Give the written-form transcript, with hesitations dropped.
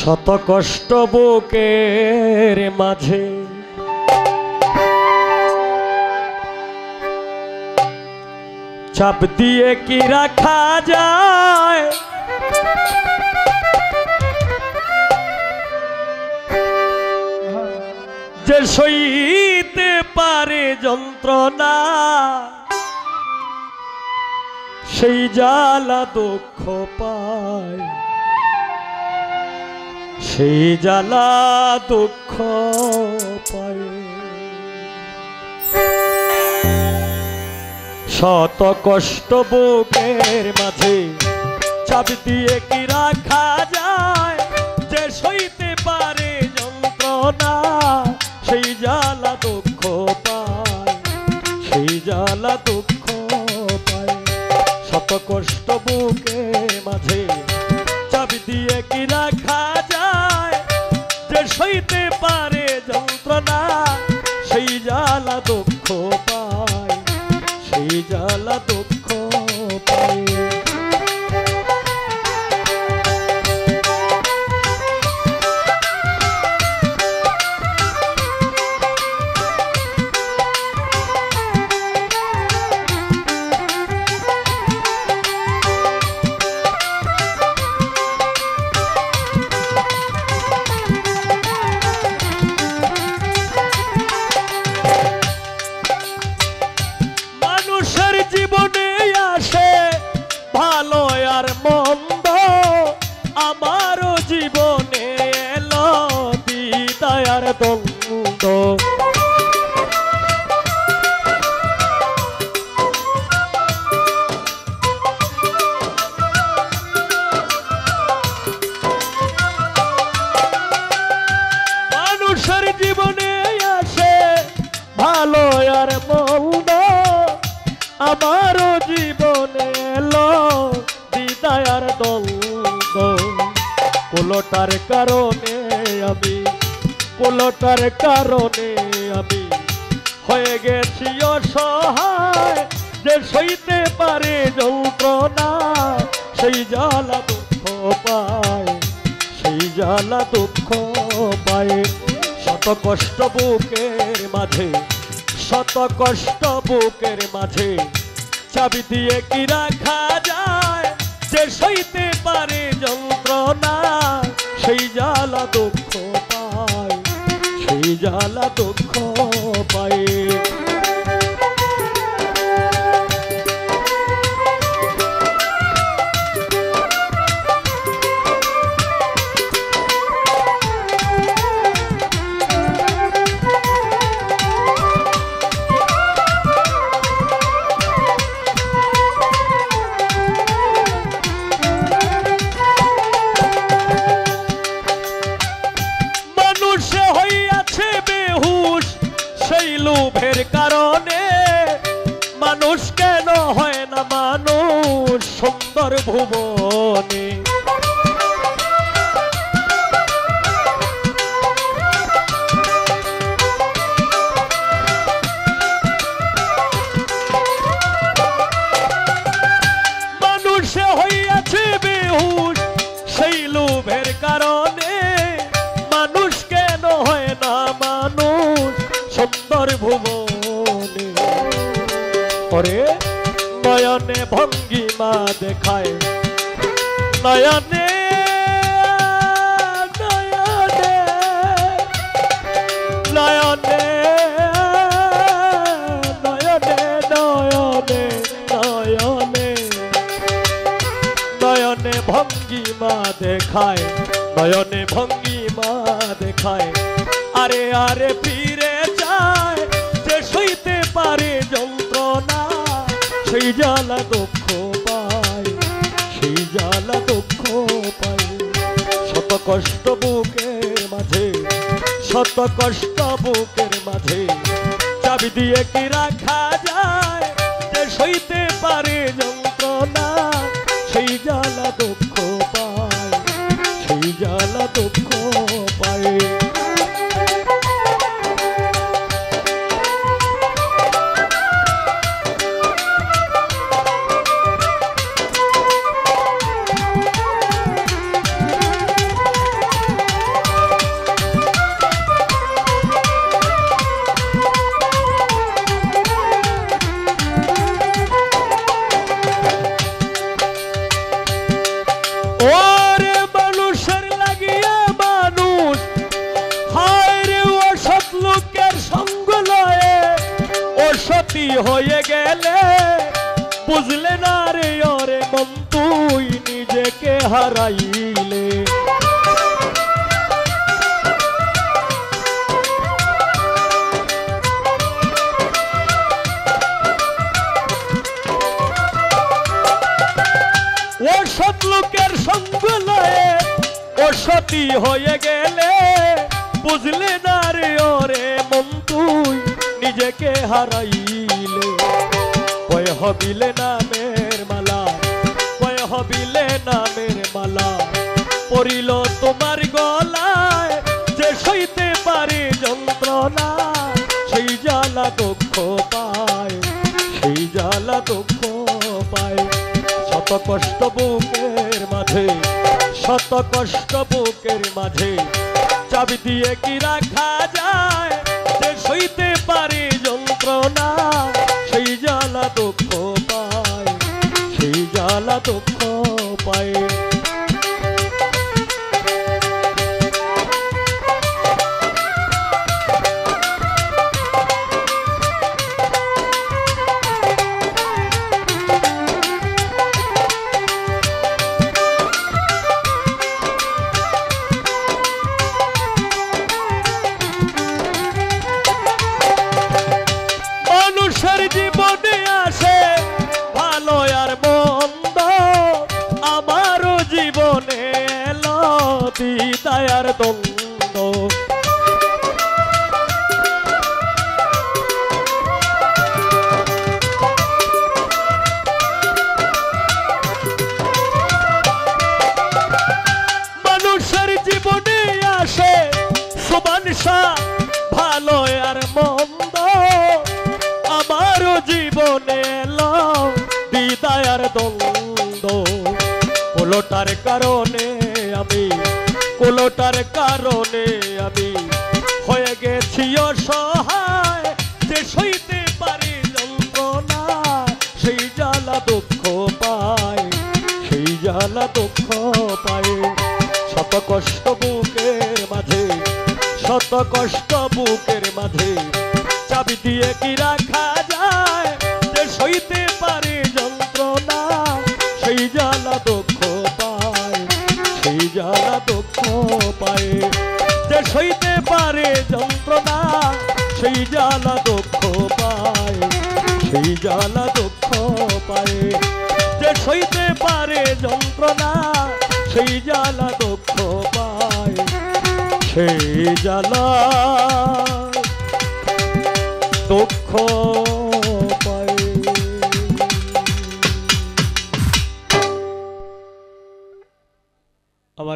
শত কষ্ট বুকের মাঝে চাপ দিয়ে কি রাখা যায়, যে সইতে পারে যন্ত্রণা সেই জ্বালা দুঃখ পায়, সেই জ্বালা দুঃখ পায়। শত কষ্ট বুকের মাঝে চাপ দিয়ে কি রাখা যায়, যে সইতে পারে যন্ত্রণা সেই জ্বালা দুঃখ পায়, সেই জ্বালা দুঃখ পায়। শত কষ্ট বুকের মাঝে চাপ দিয়ে কি রাখা যায়, যে সইতে পারে যন্ত্রণা সেই জ্বালা দুঃখ পায়, সেই জ্বালা দুঃখ পায়। জীবনে আসে ভালো আর মন্দ, আমারও জীবনে এলো বিদায় আর দ্বন্দ্ব। মানুষের জীবনে আসে ভালো আর মন্দ, আমারও জীবনে এলো বিদায় আর দ্বন্দ্ব। কোলটার কারণে আমি, কোলটার কারণে আমি হয়ে গেছি অসহায়, যে সইতে পারে যন্ত্রণা সেই জ্বালা দুঃখ পায়, সেই জ্বালা দুঃখ পায়। শত কষ্ট বুকের মাঝে, শত কষ্ট বুকের মাঝে চাপ দিয়ে কি রাখা যায়, যে সইতে পারে যন্ত্রণা সেই জ্বালা দুঃখ পায়, সেই জ্বালা দুঃখ পায়। লোভের কারণে মানুষ কেন হয় না মানুষ সুন্দর ভুবনে, মানুষে হইয়াছে বেহুশ সেই লোভের কারণে, মানুষ কেন হয় না মানুষ সুন্দর ভুবনে। ওরে নয়নে ভঙ্গিমা দেখায়, নয়নে নয়নে নয়নে নয়নে নয়নে নয়নে নয়নে ভঙ্গিমা দেখায়, নয়নে ভঙ্গিমা দেখায়। আরে আরে ফিরে যায়, যে সইতে পারে যন্ত্রণা সেই জ্বালা দুঃখ পায়, সেই জ্বালা দুঃখ পায়। শত কষ্ট বুকের মাঝে, শত কষ্ট বুকের মাঝে চাবি দিয়ে কি রাখা যায়, যে সইতে পারে যন্ত্রণা সেই জ্বালা দুঃখ পায়, সেই জ্বালা দুঃখ পায়। বুঝলে না রে ওরে মন তুই নিজেকে হারাইলে। অসৎ লোকের সঙ্গ লয়ে অসতী হয়ে গেলে বুঝলে না রে ওরে মন তুই নিজেকে হারাইলে। কয় হবিলে নামের মালা, কয় হবিলে নামের মালা পড়িল তোমার গলায়, যে সইতে পারে যন্ত্রণা সেই জ্বালা দুঃখ পায়, সেই জ্বালা দুঃখ পায়। শত কষ্ট বুকের মাঝে, শত কষ্ট বুকের মাঝে চাবি দিয়ে কি রাখা যায়, যে সইতে পারে যন্ত্রণা সেই জ্বালা দুঃখ পায়, সেই জ্বালা দুঃখ পায়। জীবনে আসে ভালো আর মন্দ, আমারও জীবনে এলো দ্বিধায় আর দ্বন্দ্ব। মানুষের জীবনে আসে সুবানসা ভালো আর মন্দ, আমারও জীবনে এলো দ্বিধায় আর দ্বন্দ্ব। কোলোটার কারণে আমি, কোলোটার কারণে আমি হয়ে গেছি অসহায়, যে সইতে পারি যন্ত্রণা সেই জ্বালা দুঃখ পায়, সেই জ্বালা দুঃখ পায়। শত কষ্ট বুকের মাঝে, শত কষ্ট বুকের মাঝে চাবি দিয়ে কি রাখা যায়, যে সইতে পারে যন্ত্রণা সেই জ্বালা দুঃখ পায়, সেই জ্বালা দুঃখ পায়। যে সইতে পারে যন্ত্রণা সেই জ্বালা দুঃখ পায়, সেই জ্বালা দুঃখ পায়। যে সইতে পারে যন্ত্রণা সেই জ্বালা দুঃখ পায়, সেই জ্বালা দুঃখ